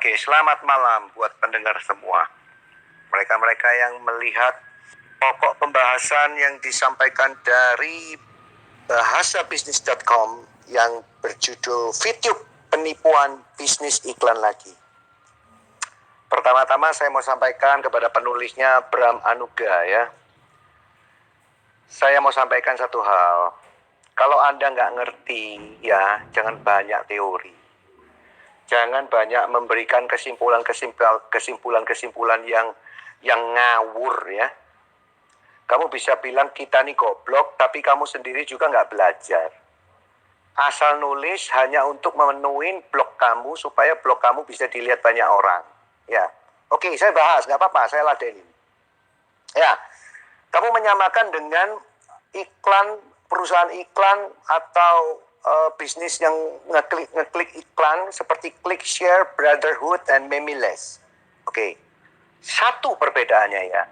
Oke, selamat malam buat pendengar semua. Mereka-mereka yang melihat pokok pembahasan yang disampaikan dari bahasabisnis.com yang berjudul VTube Penipuan Bisnis Iklan Lagi. Pertama-tama saya mau sampaikan kepada penulisnya Bram Anuga ya. Saya mau sampaikan satu hal. Kalau Anda nggak ngerti ya, jangan banyak teori. Jangan banyak memberikan kesimpulan-kesimpulan yang ngawur ya. Kamu bisa bilang kita nih goblok, tapi kamu sendiri juga nggak belajar. Asal nulis hanya untuk memenuhi blog kamu supaya blog kamu bisa dilihat banyak orang. Ya, oke, saya bahas, nggak apa-apa, saya ladenin. Ya, kamu menyamakan dengan iklan, perusahaan iklan atau bisnis yang ngeklik iklan seperti ClickShare, Brotherhood, dan Memiless. Oke, satu perbedaannya ya.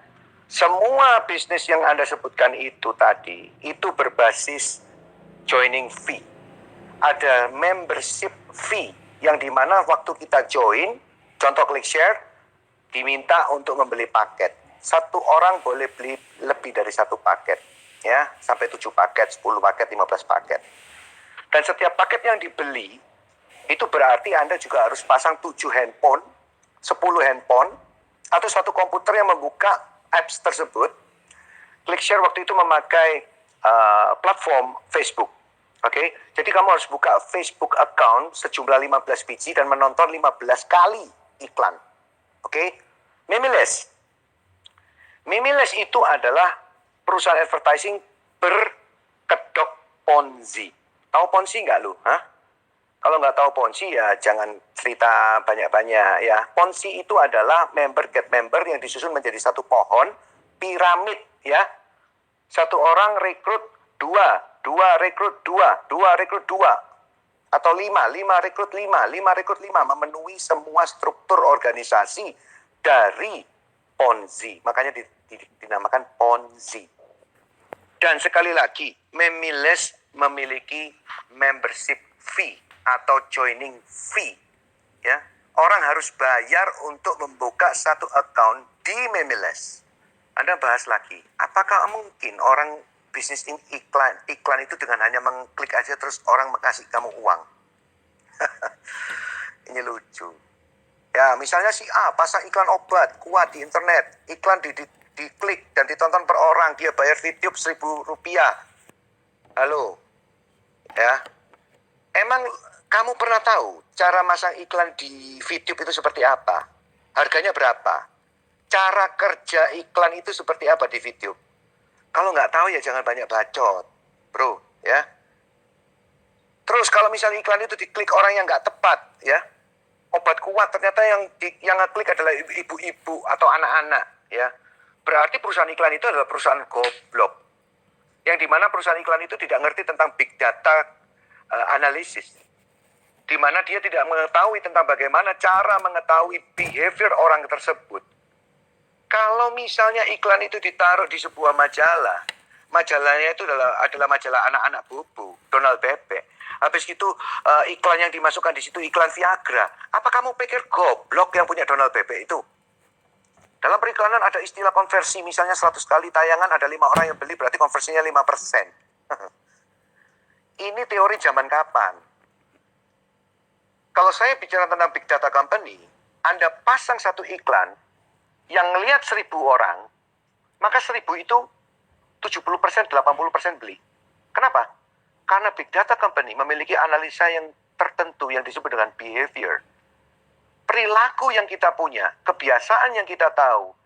Semua bisnis yang Anda sebutkan itu tadi, itu berbasis joining fee. Ada membership fee, yang dimana waktu kita join, contoh ClickShare, diminta untuk membeli paket. Satu orang boleh beli lebih dari satu paket. Ya, sampai 7 paket, 10 paket, 15 paket. Dan setiap paket yang dibeli, itu berarti Anda juga harus pasang 7 handphone, 10 handphone, atau satu komputer yang membuka apps tersebut. ClickShare waktu itu memakai platform Facebook. Oke, jadi kamu harus buka Facebook account sejumlah 15 biji dan menonton 15 kali iklan. Oke, Memiless. Memiless itu adalah perusahaan advertising berkedok Ponzi. Tahu Ponzi nggak lu? Hah? Kalau nggak tahu Ponzi ya jangan cerita banyak-banyak ya. Ponzi itu adalah member get member yang disusun menjadi satu pohon piramid ya. Satu orang rekrut dua rekrut dua rekrut dua. Atau lima rekrut lima rekrut lima. Memenuhi semua struktur organisasi dari Ponzi. Makanya dinamakan Ponzi. Dan sekali lagi, Memiless memiliki membership fee atau joining fee. Ya, orang harus bayar untuk membuka satu account di Memiless. Anda bahas lagi, apakah mungkin orang bisnis iklan itu dengan hanya mengklik aja terus orang mengasih kamu uang? Ini lucu. Ya, misalnya si A pasang iklan obat kuat di internet, iklan diklik dan ditonton per orang, dia bayar VTube Rp1.000. Halo, ya, emang kamu pernah tahu cara masang iklan di VTube itu seperti apa? Harganya berapa? Cara kerja iklan itu seperti apa di VTube? Kalau nggak tahu ya jangan banyak bacot, bro, ya. Terus kalau misalnya iklan itu diklik orang yang nggak tepat, ya, obat kuat ternyata yang ngeklik adalah ibu-ibu atau anak-anak, ya. Berarti perusahaan iklan itu adalah perusahaan goblok. Yang dimana perusahaan iklan itu tidak ngerti tentang big data analisis. Dimana dia tidak mengetahui tentang bagaimana cara mengetahui behavior orang tersebut. Kalau misalnya iklan itu ditaruh di sebuah majalah, majalahnya itu adalah majalah anak-anak bobo, Donald Bebek. Habis itu iklan yang dimasukkan di situ iklan Viagra. Apa kamu pikir goblok yang punya Donald Bebek itu? Dalam periklanan ada istilah konversi, misalnya 100 kali tayangan ada 5 orang yang beli, berarti konversinya 5%. Ini teori zaman kapan? Kalau saya bicara tentang big data company, Anda pasang satu iklan yang ngelihat 1.000 orang, maka 1.000 itu 70%, 80% beli. Kenapa? Karena big data company memiliki analisa yang tertentu yang disebut dengan behavior. Perilaku yang kita punya, kebiasaan yang kita tahu.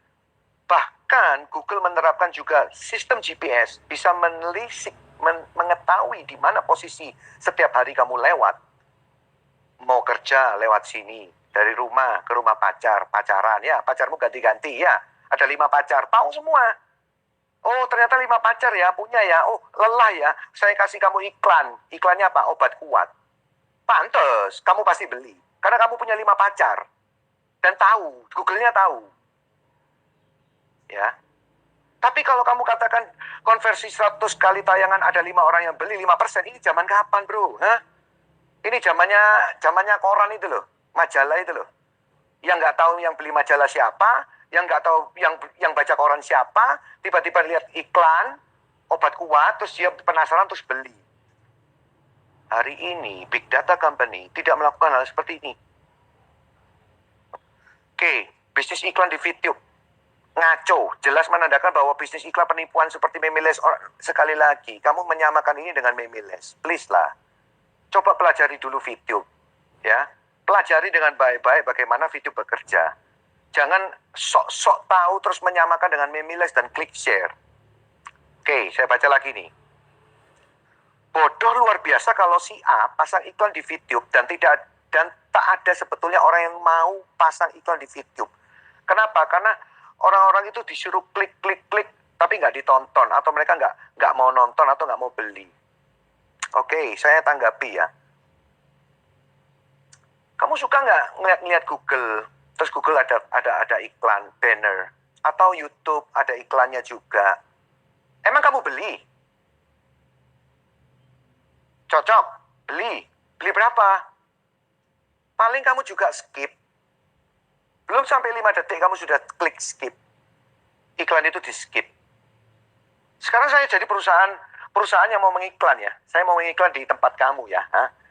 Bahkan Google menerapkan juga sistem GPS bisa menelisik, mengetahui di mana posisi setiap hari kamu lewat. Mau kerja lewat sini, dari rumah ke rumah pacaran ya, pacarmu ganti-ganti ya. Ada 5 pacar, tahu semua. Oh ternyata 5 pacar ya, punya ya. Oh lelah ya, saya kasih kamu iklan. Iklannya apa? Obat kuat. Pantes, kamu pasti beli. Karena kamu punya 5 pacar. Dan tahu, Google-nya tahu. Ya. Tapi kalau kamu katakan konversi 100 kali tayangan ada 5 orang yang beli 5%, ini zaman kapan bro? Hah? Ini zamannya koran itu loh, majalah itu loh. yang nggak tahu yang beli majalah siapa, yang nggak tahu yang baca koran siapa, tiba-tiba lihat iklan obat kuat, terus dia penasaran terus beli. Hari ini big data company tidak melakukan hal seperti ini. Oke, bisnis iklan di YouTube ngaco, jelas menandakan bahwa bisnis iklan penipuan seperti Memeles. Sekali lagi, kamu menyamakan ini dengan Memeles. Please lah, coba pelajari dulu video, ya. Pelajari dengan baik-baik bagaimana video bekerja. Jangan sok-sok tahu terus menyamakan dengan Memeles dan klik share. Oke, saya baca lagi nih. Bodoh luar biasa kalau si A pasang iklan di video dan tak ada sebetulnya orang yang mau pasang iklan di video. Kenapa? Karena orang-orang itu disuruh klik, tapi nggak ditonton, atau mereka nggak mau nonton atau nggak mau beli. Oke, saya tanggapi ya. Kamu suka nggak ngeliat Google, terus Google ada iklan, banner, atau YouTube ada iklannya juga. Emang kamu beli? Cocok? Beli berapa? Paling kamu juga skip. Belum sampai 5 detik kamu sudah klik skip. Iklan itu di skip. Sekarang saya jadi perusahaan yang mau mengiklan ya. Saya mau mengiklan di tempat kamu ya.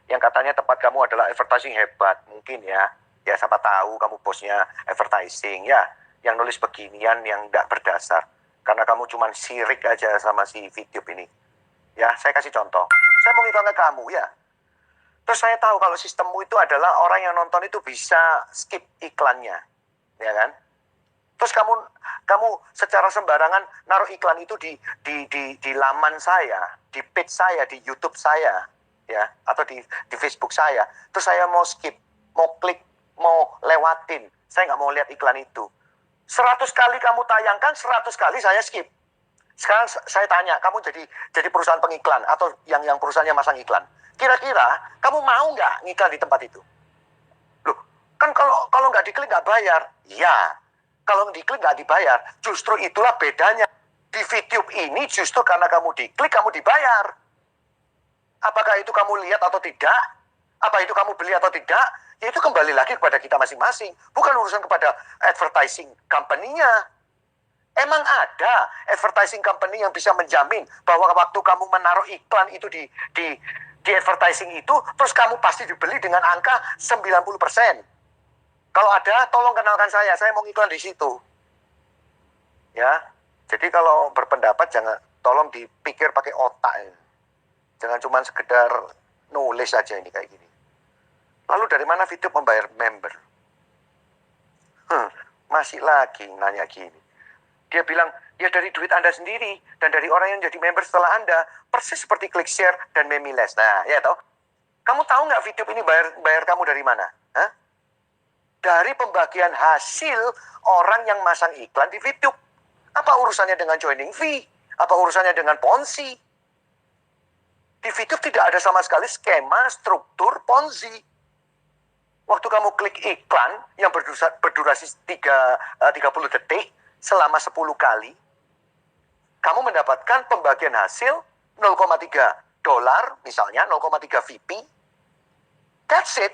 Yang katanya tempat kamu adalah advertising hebat. Mungkin ya. Ya siapa tahu kamu bosnya advertising ya. Yang nulis beginian yang tidak berdasar. Karena kamu cuma sirik aja sama si video ini. Ya, saya kasih contoh. Saya mau ngiklan ke kamu ya. Terus saya tahu kalau sistemmu itu adalah orang yang nonton itu bisa skip iklannya, ya kan? Terus kamu secara sembarangan naruh iklan itu di laman saya, di page saya, di YouTube saya, ya, atau di Facebook saya. Terus saya mau skip, mau klik, mau lewatin. Saya nggak mau lihat iklan itu. 100 kali kamu tayangkan, 100 kali saya skip. Sekarang saya tanya, kamu jadi perusahaan pengiklan atau yang perusahaannya masang iklan. Kira-kira kamu mau nggak ngiklan di tempat itu? Loh, kan kalau nggak diklik nggak bayar. Iya, kalau diklik nggak dibayar. Justru itulah bedanya. Di video ini justru karena kamu diklik, kamu dibayar. Apakah itu kamu lihat atau tidak? Apa itu kamu beli atau tidak? Ya itu kembali lagi kepada kita masing-masing. Bukan urusan kepada advertising company-nya. Emang ada advertising company yang bisa menjamin bahwa waktu kamu menaruh iklan itu di advertising itu, terus kamu pasti dibeli dengan angka 90%. Kalau ada, tolong kenalkan saya mau iklan di situ. Ya, jadi kalau berpendapat tolong dipikir pakai otak. Jangan cuma sekedar nulis aja ini kayak gini. Lalu dari mana video membayar member? Masih lagi nanya gini. Dia bilang, ya dari duit Anda sendiri dan dari orang yang jadi member setelah Anda, persis seperti klik share dan Memeles. Nah, ya toh. Kamu tahu nggak video ini bayar kamu dari mana? Hah? Dari pembagian hasil orang yang masang iklan di video. Apa urusannya dengan joining fee? Apa urusannya dengan Ponzi? Di video tidak ada sama sekali skema struktur Ponzi. Waktu kamu klik iklan yang berdurasi 30 detik, selama 10 kali, kamu mendapatkan pembagian hasil $0,3, misalnya 0,3 VP. That's it.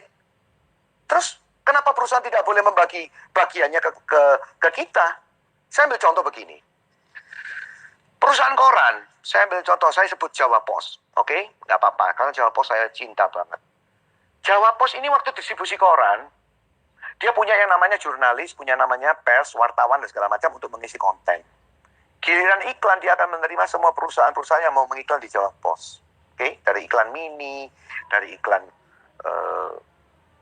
Terus, kenapa perusahaan tidak boleh membagi bagiannya ke kita? Saya ambil contoh begini. Perusahaan koran, saya ambil contoh, saya sebut Jawa Pos. Oke? Nggak apa-apa, karena Jawa Pos saya cinta banget. Jawa Pos ini waktu distribusi koran, dia punya yang namanya jurnalis, punya namanya pers, wartawan, dan segala macam untuk mengisi konten. Giliran iklan, dia akan menerima semua perusahaan-perusahaan yang mau mengiklan di Jawa Pos. Oke? Dari iklan mini, dari iklan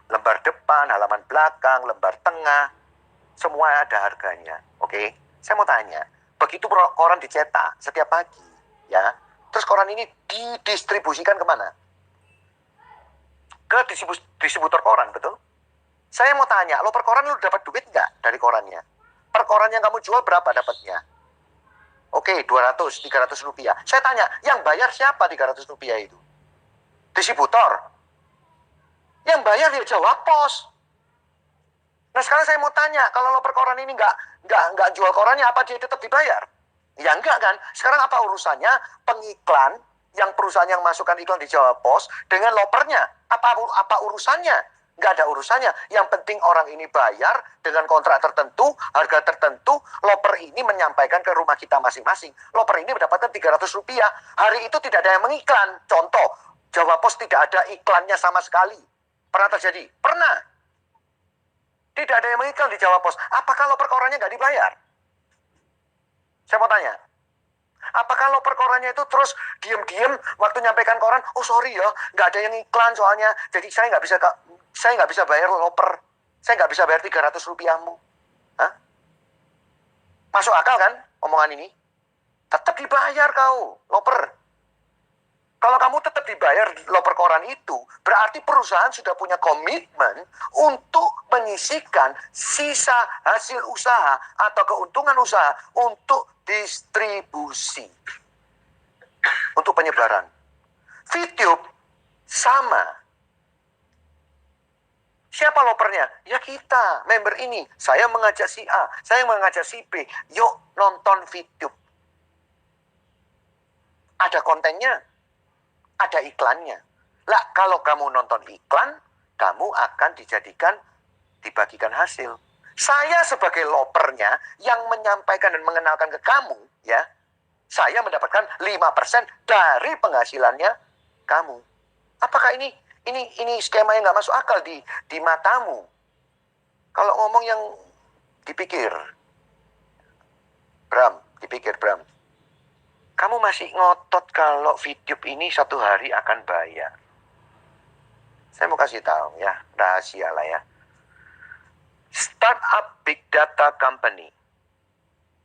lembar depan, halaman belakang, lembar tengah, semua ada harganya. Oke? Saya mau tanya, begitu koran dicetak setiap pagi, ya, terus koran ini didistribusikan kemana? Ke distributor koran, betul? Saya mau tanya, lo per koran lo dapat duit nggak dari korannya? Per koran yang kamu jual berapa dapatnya? Oke, 200-300 rupiah. Saya tanya, yang bayar siapa 300 rupiah itu? Distributor. Yang bayar dia Jawa Pos. Nah sekarang saya mau tanya, kalau lo per koran ini nggak jual korannya, apa dia tetap dibayar? Ya enggak kan? Sekarang apa urusannya pengiklan yang perusahaan yang masukkan iklan di Jawa Pos dengan lopernya? Apa urusannya? Nggak ada urusannya. Yang penting orang ini bayar dengan kontrak tertentu, harga tertentu. Loper ini menyampaikan ke rumah kita masing-masing. Loper ini mendapatkan 300 rupiah. Hari itu tidak ada yang mengiklan. Contoh, Jawa Pos tidak ada iklannya sama sekali. Pernah terjadi? Pernah. Tidak ada yang mengiklan di Jawa Pos. Apakah loper korannya nggak dibayar? Saya mau tanya. Apakah loper korannya itu terus diem-diem waktu nyampaikan koran, oh sorry ya, nggak ada yang iklan soalnya, jadi saya nggak bisa bayar loper, saya nggak bisa bayar 300 rupiahmu. Hah? Masuk akal kan omongan ini? Tetap dibayar kau, loper. Kalau kamu tetap dibayar loper koran itu, berarti perusahaan sudah punya komitmen untuk menyisihkan sisa hasil usaha atau keuntungan usaha untuk distribusi, untuk penyebaran. VTube sama. Siapa lopernya? Ya kita, member ini. Saya mengajak si A, saya mengajak si B. Yuk nonton VTube. Ada kontennya, ada iklannya. Lah, kalau kamu nonton iklan, kamu akan dibagikan hasil. Saya sebagai lopernya yang menyampaikan dan mengenalkan ke kamu, ya, saya mendapatkan 5% dari penghasilannya kamu. Apakah ini skema yang nggak masuk akal di matamu? Kalau ngomong yang dipikir, Bram. Kamu masih ngotot kalau VTube ini satu hari akan bayar. Saya mau kasih tahu ya, rahasia lah ya. Startup Big Data Company.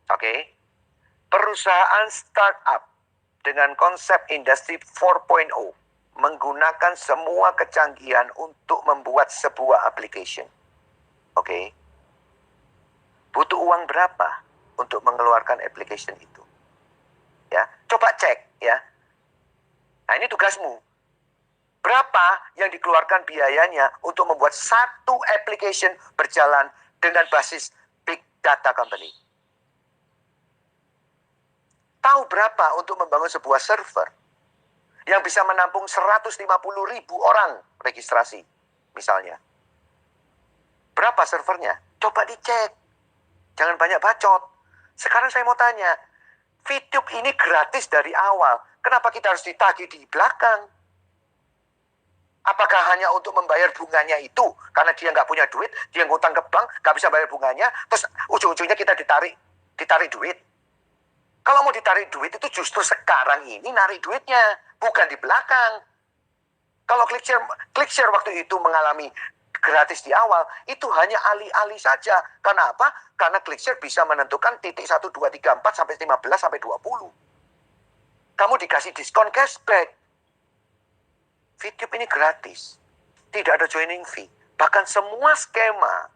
Oke. Perusahaan startup dengan konsep industri 4.0 menggunakan semua kecanggihan untuk membuat sebuah application. Oke. Butuh uang berapa untuk mengeluarkan application itu? Ya, coba cek ya. Nah, ini tugasmu. Berapa yang dikeluarkan biayanya untuk membuat satu application berjalan dengan basis Big Data Company? Tahu berapa untuk membangun sebuah server yang bisa menampung 150.000 orang registrasi, misalnya? Berapa servernya? Coba dicek. Jangan banyak bacot. Sekarang saya mau tanya, VTube ini gratis dari awal. Kenapa kita harus ditagih di belakang? Apakah hanya untuk membayar bunganya itu? Karena dia nggak punya duit, dia ngutang ke bank, nggak bisa bayar bunganya, terus ujung-ujungnya kita ditarik duit. Kalau mau ditarik duit itu justru sekarang ini narik duitnya, bukan di belakang. Kalau ClickShare waktu itu mengalami gratis di awal, itu hanya alih-alih saja. Kenapa? Karena ClickShare bisa menentukan titik 1, 2, 3, 4, sampai 15, sampai 20. Kamu dikasih diskon cashback. VTube ini gratis. Tidak ada joining fee. Bahkan semua skema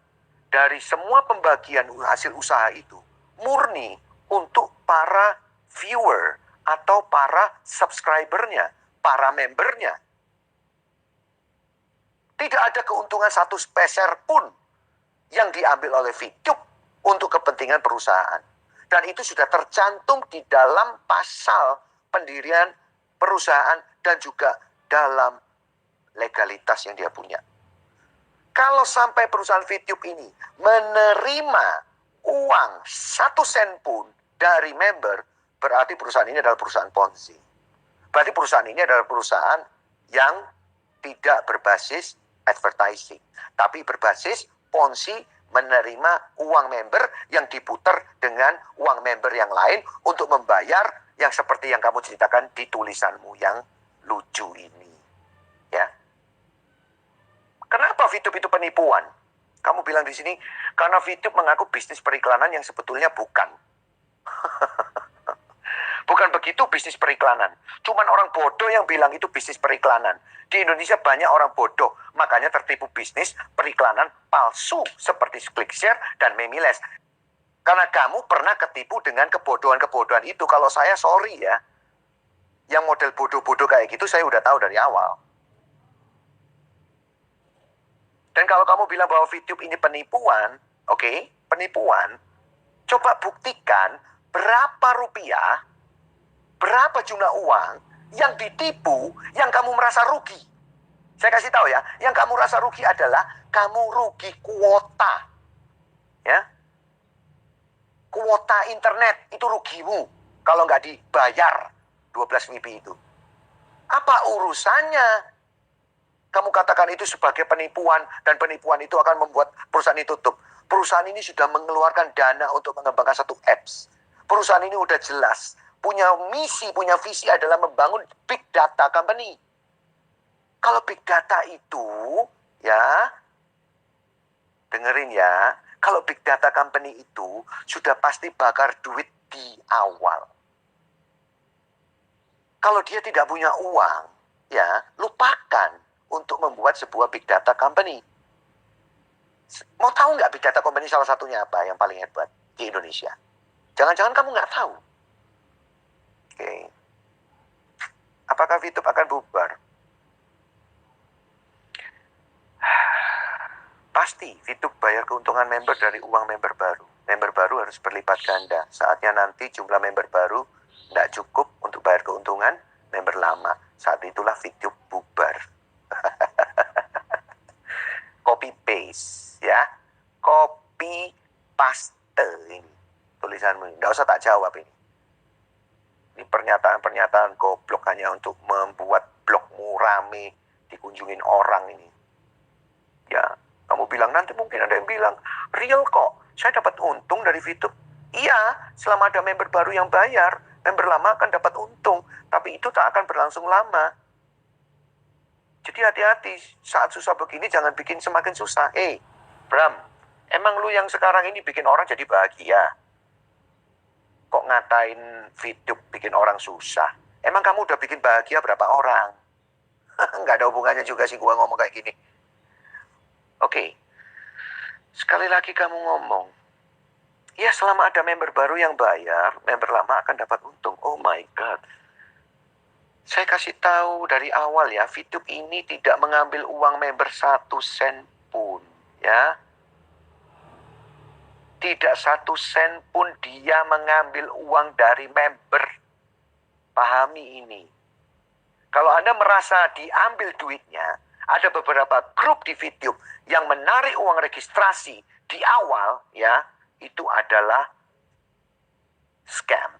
dari semua pembagian hasil usaha itu murni untuk para viewer atau para subscribernya, para membernya. Tidak ada keuntungan satu peser pun yang diambil oleh VTube untuk kepentingan perusahaan. Dan itu sudah tercantum di dalam pasal pendirian perusahaan dan juga dalam legalitas yang dia punya. Kalau sampai perusahaan VTube ini menerima uang 1 sen pun dari member, berarti perusahaan ini adalah perusahaan Ponzi. Berarti perusahaan ini adalah perusahaan yang tidak berbasis advertising, tapi berbasis Ponzi, menerima uang member yang diputar dengan uang member yang lain untuk membayar yang seperti yang kamu ceritakan di tulisanmu yang lucu ini. Ya. Kenapa VTube itu penipuan? Kamu bilang di sini karena VTube mengaku bisnis periklanan yang sebetulnya bukan. Bukan begitu bisnis periklanan. Cuman orang bodoh yang bilang itu bisnis periklanan. Di Indonesia banyak orang bodoh, makanya tertipu bisnis periklanan palsu seperti ClickShare dan Memiles. Karena kamu pernah ketipu dengan kebodohan-kebodohan itu. Kalau saya sorry ya, yang model bodoh-bodoh kayak gitu saya udah tahu dari awal. Dan kalau kamu bilang bahwa VTube ini penipuan, oke, penipuan, coba buktikan berapa rupiah, berapa jumlah uang yang ditipu, yang kamu merasa rugi. Saya kasih tahu ya, yang kamu rasa rugi adalah kamu rugi kuota. Ya. Kuota internet itu rugimu kalau nggak dibayar 12 WIB itu. Apa urusannya? Kamu katakan itu sebagai penipuan dan penipuan itu akan membuat perusahaan ini tutup. Perusahaan ini sudah mengeluarkan dana untuk mengembangkan satu apps. Perusahaan ini udah jelas. Punya misi, punya visi adalah membangun big data company. Kalau big data itu, ya, dengerin ya, kalau big data company itu sudah pasti bakar duit di awal. Kalau dia tidak punya uang, ya, lupakan untuk membuat sebuah big data company. Mau tahu nggak big data company salah satunya apa yang paling hebat di Indonesia? Jangan-jangan kamu nggak tahu. Oke. Apakah VTube akan bubar? Pasti VTube bayar keuntungan member dari uang member baru. Member baru harus berlipat ganda. Saatnya nanti jumlah member baru tidak cukup untuk bayar keuntungan member lama. Saat itulah VTube bubar. Copy paste ya. Copy paste ini tulisanmu. Nggak usah tak jawab ini. Ini pernyataan-pernyataan goblok hanya untuk membuat blogmu rame, dikunjungin orang ini. Ya, kamu bilang nanti mungkin ada yang bilang, real kok, saya dapat untung dari VTube. Iya, selama ada member baru yang bayar, member lama akan dapat untung, tapi itu tak akan berlangsung lama. Jadi hati-hati, saat susah begini jangan bikin semakin susah. Bram, emang lu yang sekarang ini bikin orang jadi bahagia? Kok ngatain VTube bikin orang susah? Emang kamu udah bikin bahagia berapa orang? Nggak ada hubungannya juga sih gua ngomong kayak gini. Oke, sekali lagi kamu ngomong, ya selama ada member baru yang bayar, member lama akan dapat untung. Oh my God. Saya kasih tahu dari awal ya, VTube ini tidak mengambil uang member 1 sen pun. Ya. Tidak 1 sen pun dia mengambil uang dari member. Pahami ini. Kalau Anda merasa diambil duitnya, ada beberapa grup di VTube yang menarik uang registrasi di awal, ya, itu adalah scam.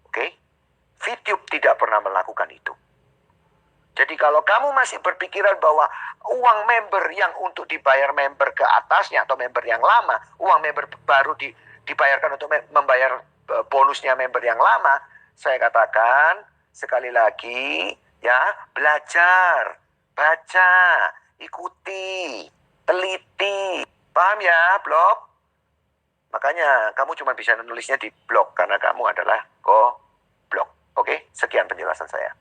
Oke? VTube tidak pernah melakukan itu. Jadi kalau kamu masih berpikiran bahwa uang member yang untuk dibayar member ke atasnya atau member yang lama, uang member baru dibayarkan untuk membayar bonusnya member yang lama, saya katakan sekali lagi, ya, belajar. Baca, ikuti, teliti. Paham ya, blog? Makanya kamu cuma bisa nulisnya di blog karena kamu adalah blog. Oke, sekian penjelasan saya.